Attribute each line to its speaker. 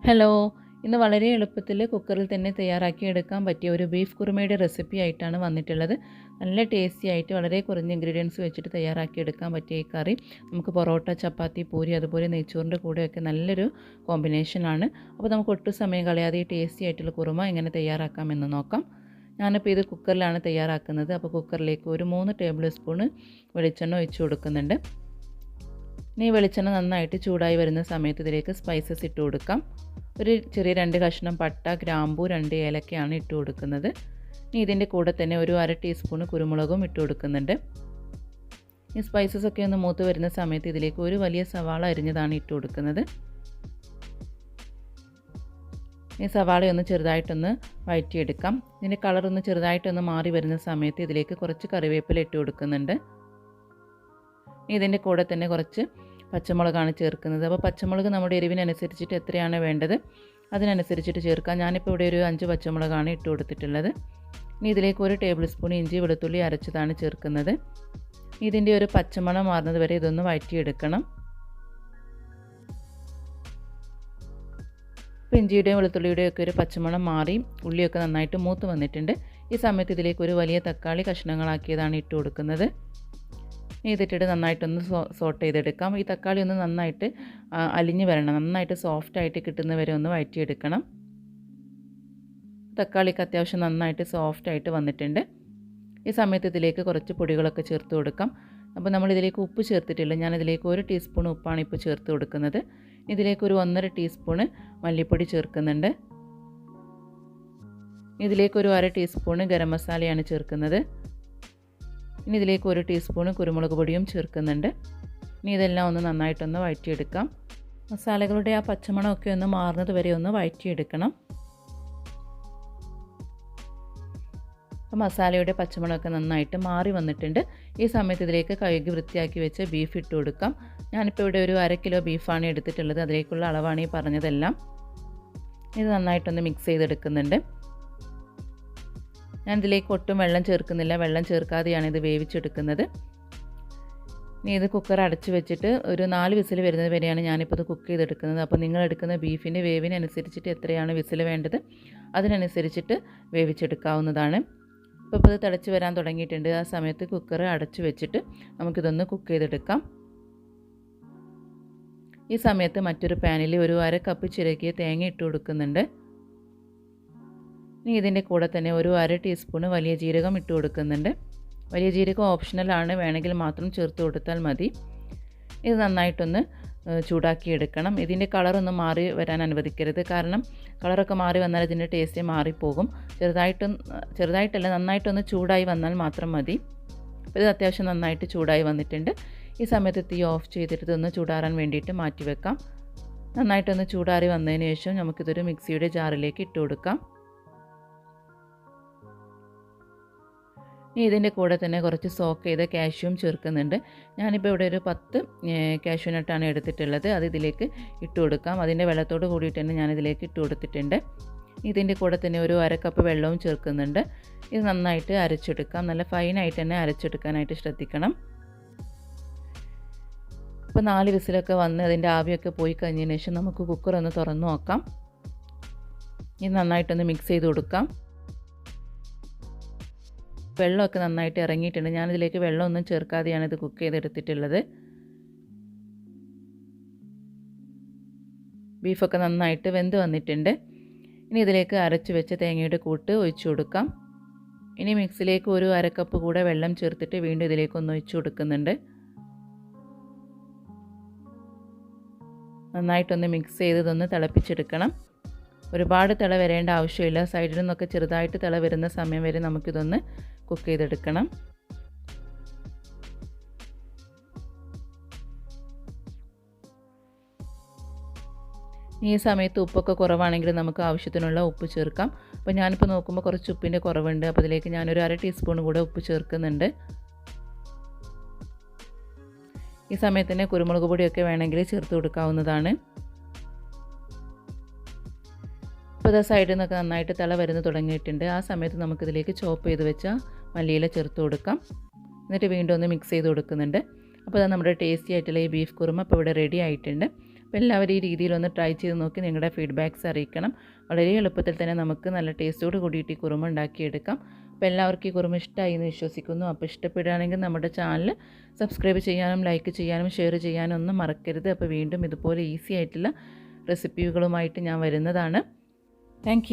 Speaker 1: Hello, ഇന്ന് വളരെ എളുപ്പത്തിൽ കുക്കറിൽ തന്നെ തയ്യാറാക്കിയെടുക്കാൻ പറ്റിയ ഒരു ബീഫ് കുറുമയുടെ റെസിപ്പി ആയിട്ടാണ് വന്നിട്ടുള്ളത്. നല്ല ടേസ്റ്റി ആയിട്ട് വളരെ കുറഞ്ഞ ഇൻഗ്രീഡിയൻസ് വെച്ചിട്ട് തയ്യാറാക്കിയെടുക്കാൻ പറ്റിയ ഈ കറി നമുക്ക് പൊറോട്ട, ചപ്പാത്തി, പൂരി അതുപോലെ നെയ്ച്ചോറിൻ്റെ കൂടെയൊക്കെ നല്ലൊരു കോമ്പിനേഷനാണ്. അപ്പോൾ നമുക്ക് ഒട്ടും സമയം കളയാതെ ഈ ടേസ്റ്റി ആയിട്ടുള്ള കുറുമ എങ്ങനെ തയ്യാറാക്കാമെന്ന് നോക്കാം. ഞാനിപ്പോൾ ഇത് കുക്കറിലാണ് തയ്യാറാക്കുന്നത്. അപ്പോൾ കുക്കറിലേക്ക് ഒരു 3 ടേബിൾ സ്പൂണ് വെളിച്ചെണ്ണ ഒഴിച്ച് കൊടുക്കുന്നുണ്ട്. ഇനി വെളിച്ചെണ്ണ നന്നായിട്ട് ചൂടായി വരുന്ന സമയത്ത് ഇതിലേക്ക് സ്പൈസസ് ഇട്ട് കൊടുക്കാം. ഒരു ചെറിയ 2 കഷ്ണം പട്ട, ഗ്രാമ്പൂ, 2 ഏലക്കയാണ് ഇട്ട് കൊടുക്കുന്നത്. ഇനി ഇതിൻ്റെ കൂടെ തന്നെ ഒരു 1/2 ടീസ്പൂണ് കുരുമുളകും ഇട്ട് കൊടുക്കുന്നുണ്ട്. ഈ സ്പൈസസ് ഒക്കെ ഒന്ന് മൂത്ത് വരുന്ന സമയത്ത് ഇതിലേക്ക് ഒരു വലിയ സവാള അരിഞ്ഞതാണ് ഇട്ട് കൊടുക്കുന്നത്. ഈ സവാളയൊന്ന് ചെറുതായിട്ടൊന്ന് വഴറ്റിയെടുക്കാം. ഇതിൻ്റെ കളറൊന്ന് ചെറുതായിട്ടൊന്ന് മാറി വരുന്ന സമയത്ത് ഇതിലേക്ക് കുറച്ച് കറിവേപ്പില ഇട്ട് കൊടുക്കുന്നുണ്ട്. ഇതിൻ്റെ കൂടെ തന്നെ കുറച്ച് പച്ചമുളകാണ് ചേർക്കുന്നത്. അപ്പോൾ പച്ചമുളക് നമ്മുടെ എരിവിനനുസരിച്ചിട്ട് എത്രയാണ് വേണ്ടത് അതിനനുസരിച്ചിട്ട് ചേർക്കാം. ഞാനിപ്പോൾ ഇവിടെ ഒരു 5 പച്ചമുളകാണ് ഇട്ട് കൊടുത്തിട്ടുള്ളത്. ഇനി ഇതിലേക്ക് 1 ടേബിൾ സ്പൂൺ ഇഞ്ചി വെളുത്തുള്ളി അരച്ചതാണ് ചേർക്കുന്നത്. ഇതിൻ്റെ ഒരു പച്ചമണം മാറുന്നത് വരെ ഇതൊന്ന് വഴറ്റിയെടുക്കണം. ഇപ്പോൾ ഇഞ്ചിയുടെയും വെളുത്തുള്ളിയുടെയും ഒക്കെ ഒരു പച്ചമണം മാറി ഉള്ളിയൊക്കെ നന്നായിട്ട് മൂത്ത് വന്നിട്ടുണ്ട്. ഈ സമയത്ത് ഇതിലേക്ക് ഒരു വലിയ തക്കാളി കഷ്ണങ്ങളാക്കിയതാണ് ഇട്ട് കൊടുക്കുന്നത്. ഇതിട്ടിട്ട് നന്നായിട്ടൊന്ന് സോട്ട് ചെയ്തെടുക്കാം. ഈ തക്കാളി ഒന്ന് നന്നായിട്ട് അലിഞ്ഞ് വരണം, നന്നായിട്ട് സോഫ്റ്റായിട്ട് കിട്ടുന്നവരെ ഒന്ന് വഴറ്റിയെടുക്കണം. തക്കാളിക്ക് അത്യാവശ്യം നന്നായിട്ട് സോഫ്റ്റായിട്ട് വന്നിട്ടുണ്ട്. ഈ സമയത്ത് ഇതിലേക്ക് കുറച്ച് പൊടികളൊക്കെ ചേർത്ത് കൊടുക്കാം. അപ്പോൾ നമ്മളിതിലേക്ക് ഉപ്പ് ചേർത്തിട്ടില്ല. ഞാനിതിലേക്ക് 1 ടീസ്പൂൺ ഉപ്പാണ് ഇപ്പോൾ ചേർത്ത് കൊടുക്കുന്നത്. ഇതിലേക്ക് ഒരു 1.5 ടീസ്പൂണ് മല്ലിപ്പൊടി ചേർക്കുന്നുണ്ട്. ഇതിലേക്ക് ഒരു 1/2 ടീസ്പൂണ് ഗരം മസാലയാണ് ചേർക്കുന്നത്. ഇനി ഇതിലേക്ക് 1 ടീസ്പൂൺ കുരുമുളക് പൊടിയും ചേർക്കുന്നുണ്ട്. ഇനി ഇതെല്ലാം ഒന്ന് നന്നായിട്ടൊന്ന് വഴറ്റിയെടുക്കാം. മസാലകളുടെ ആ പച്ചമണമൊക്കെ ഒന്ന് മാറുന്നത് വരെ ഒന്ന് വഴറ്റിയെടുക്കണം. അപ്പോൾ മസാലയുടെ പച്ചമണമൊക്കെ നന്നായിട്ട് മാറി വന്നിട്ടുണ്ട്. ഈ സമയത്ത് ഇതിലേക്ക് കഴുകി വൃത്തിയാക്കി വെച്ച് ബീഫ് ഇട്ട് കൊടുക്കാം. ഞാനിപ്പോൾ ഇവിടെ ഒരു 1/2 കിലോ ബീഫാണ് എടുത്തിട്ടുള്ളത്. അതിലേക്കുള്ള അളവാണ് ഈ പറഞ്ഞതെല്ലാം. ഇത് നന്നായിട്ടൊന്ന് മിക്സ് ചെയ്തെടുക്കുന്നുണ്ട്. ഞാൻ ഇതിലേക്ക് ഒട്ടും വെള്ളം ചേർക്കുന്നില്ല, വെള്ളം ചേർക്കാതെയാണ് ഇത് വേവിച്ചെടുക്കുന്നത്. ഇനി ഇത് കുക്കർ അടച്ച് വെച്ചിട്ട് ഒരു 4 വിസിൽ വരുന്നത് വരെയാണ് ഞാനിപ്പോൾ ഇത് കുക്ക് ചെയ്തെടുക്കുന്നത്. അപ്പോൾ നിങ്ങൾ എടുക്കുന്ന ബീഫിൻ്റെ വേവിനനുസരിച്ചിട്ട് എത്രയാണ് വിസിൽ വേണ്ടത് അതിനനുസരിച്ചിട്ട് വേവിച്ചെടുക്കാവുന്നതാണ്. ഇപ്പോൾ ഇത് തിളച്ച് വരാൻ തുടങ്ങിയിട്ടുണ്ട്. ആ സമയത്ത് കുക്കർ അടച്ച് വെച്ചിട്ട് നമുക്കിതൊന്ന് കുക്ക് ചെയ്തെടുക്കാം. ഈ സമയത്ത് മറ്റൊരു പാനിൽ ഒരു 1/2 കപ്പ് ചിരകിയ തേങ്ങ ഇട്ട് കൊടുക്കുന്നുണ്ട്. ഇനി ഇതിൻ്റെ കൂടെ തന്നെ ഒരു 1/2 ടീസ്പൂണ് വലിയ ജീരകം ഇട്ട് കൊടുക്കുന്നുണ്ട്. വലിയ ജീരകം ഓപ്ഷണലാണ്, വേണമെങ്കിൽ മാത്രം ചേർത്ത് കൊടുത്താൽ മതി. ഇത് നന്നായിട്ടൊന്ന് ചൂടാക്കിയെടുക്കണം. ഇതിൻ്റെ കളറൊന്നും മാറി വരാൻ അനുവദിക്കരുത്. കാരണം കളറൊക്കെ മാറി വന്നാൽ ഇതിൻ്റെ ടേസ്റ്റ് മാറിപ്പോകും. ചെറുതായിട്ടല്ല, നന്നായിട്ടൊന്ന് ചൂടായി വന്നാൽ മാത്രം മതി. അപ്പോൾ ഇത് അത്യാവശ്യം നന്നായിട്ട് ചൂടായി വന്നിട്ടുണ്ട്. ഈ സമയത്ത് തീ ഓഫ് ചെയ്തിട്ട് ഇതൊന്ന് ചൂടാറാൻ വേണ്ടിയിട്ട് മാറ്റി വെക്കാം. നന്നായിട്ടൊന്ന് ചൂടാറി വന്നതിന് ശേഷം നമുക്കിതൊരു മിക്സിയുടെ ജാറിലേക്ക് ഇട്ട് കൊടുക്കാം. ഇനി ഇതിൻ്റെ കൂടെ തന്നെ കുറച്ച് സോക്ക് ചെയ്ത കാഷ്യൂം ചേർക്കുന്നുണ്ട്. ഞാനിപ്പോൾ ഇവിടെ ഒരു 10 കാഷ്യൂ നട്ടാണ് എടുത്തിട്ടുള്ളത്. അത് ഇതിലേക്ക് ഇട്ട് കൊടുക്കാം. അതിൻ്റെ വെള്ളത്തോട് കൂടിയിട്ട് തന്നെ ഞാനിതിലേക്ക് ഇട്ട് കൊടുത്തിട്ടുണ്ട്. ഇതിൻ്റെ കൂടെ തന്നെ ഒരു 1/2 കപ്പ് വെള്ളവും ചേർക്കുന്നുണ്ട്. ഇത് നന്നായിട്ട് അരച്ചെടുക്കാം. നല്ല ഫൈനായിട്ട് തന്നെ അരച്ചെടുക്കാനായിട്ട് ശ്രദ്ധിക്കണം. ഇപ്പോൾ 4 വിസിലൊക്കെ വന്ന് അതിൻ്റെ ആവിയൊക്കെ പോയി കഴിഞ്ഞതിന് ശേഷം നമുക്ക് കുക്കർ ഒന്ന് തുറന്ന് നോക്കാം. ഇത് നന്നായിട്ടൊന്ന് മിക്സ് ചെയ്ത് കൊടുക്കാം. വെള്ളമൊക്കെ നന്നായിട്ട് ഇറങ്ങിയിട്ടുണ്ട്. ഞാനിതിലേക്ക് വെള്ളമൊന്നും ചേർക്കാതെയാണ് ഇത് കുക്ക് ചെയ്തെടുത്തിട്ടുള്ളത്. ബീഫൊക്കെ നന്നായിട്ട് വെന്ത് വന്നിട്ടുണ്ട്. ഇനി ഇതിലേക്ക് അരച്ച് വെച്ച തേങ്ങയുടെ കൂട്ട് ഒഴിച്ചു കൊടുക്കാം. ഇനി മിക്സിലേക്ക് ഒരു 1/2 കപ്പ് കൂടെ വെള്ളം ചേർത്തിട്ട് വീണ്ടും ഇതിലേക്കൊന്ന് ഒഴിച്ചു കൊടുക്കുന്നുണ്ട്. നന്നായിട്ടൊന്ന് മിക്സ് ചെയ്ത് ഇതൊന്ന് തിളപ്പിച്ചെടുക്കണം. ഒരുപാട് തിള വരേണ്ട ആവശ്യമില്ല. സൈഡിൽ നിന്നൊക്കെ ചെറുതായിട്ട് തിള വരുന്ന സമയം വരെ നമുക്കിതൊന്ന് കുക്ക് ചെയ്തെടുക്കണം. ഈ സമയത്ത് ഉപ്പൊക്കെ കുറവാണെങ്കിൽ നമുക്ക് ആവശ്യത്തിനുള്ള ഉപ്പ് ചേർക്കാം. അപ്പോൾ ഞാനിപ്പോൾ നോക്കുമ്പോൾ കുറച്ച് ഉപ്പിൻ്റെ കുറവുണ്ട്. അപ്പോൾ അതിലേക്ക് ഞാനൊരു 1/2 ടീസ്പൂൺ കൂടെ ഉപ്പ് ചേർക്കുന്നുണ്ട്. ഈ സമയത്ത് തന്നെ കുരുമുളക് പൊടിയൊക്കെ വേണമെങ്കിൽ ചേർത്ത് കൊടുക്കാവുന്നതാണ്. ഇപ്പോൾ സൈഡിൽ നിന്നൊക്കെ നന്നായിട്ട് തിള വരുന്ന തുടങ്ങിയിട്ടുണ്ട്. ആ സമയത്ത് നമുക്കിതിലേക്ക് ചോപ്പ് ചെയ്ത് വെച്ച മല്ലിയില ചേർത്ത് കൊടുക്കാം. എന്നിട്ട് വീണ്ടും ഒന്ന് മിക്സ് ചെയ്ത് കൊടുക്കുന്നുണ്ട്. അപ്പോൾ അത് നമ്മുടെ ടേസ്റ്റി ആയിട്ടുള്ള ഈ ബീഫ് കുറുമ ഇപ്പോൾ ഇവിടെ റെഡി ആയിട്ടുണ്ട്. അപ്പോൾ അപ്പോൾ എല്ലാവരും ഈ രീതിയിലൊന്ന് ട്രൈ ചെയ്ത് നോക്കി നിങ്ങളുടെ ഫീഡ്ബാക്ക്സ് അറിയിക്കണം. വളരെ എളുപ്പത്തിൽ തന്നെ നമുക്ക് നല്ല ടേസ്റ്റോട് കൂടിയിട്ട് ഈ കുറുമ ഉണ്ടാക്കിയെടുക്കാം. അപ്പോൾ എല്ലാവർക്കും ഈ കുറുമ ഇഷ്ടമായി എന്ന് വിശ്വസിക്കുന്നു. അപ്പോൾ ഇഷ്ടപ്പെടുകയാണെങ്കിൽ നമ്മുടെ ചാനൽ സബ്സ്ക്രൈബ് ചെയ്യാനും ലൈക്ക് ചെയ്യാനും ഷെയർ ചെയ്യാനും ഒന്നും മറക്കരുത്. അപ്പോൾ വീണ്ടും ഇതുപോലെ ഈസി ആയിട്ടുള്ള റെസിപ്പികളുമായിട്ട് ഞാൻ വരുന്നതാണ്. താങ്ക്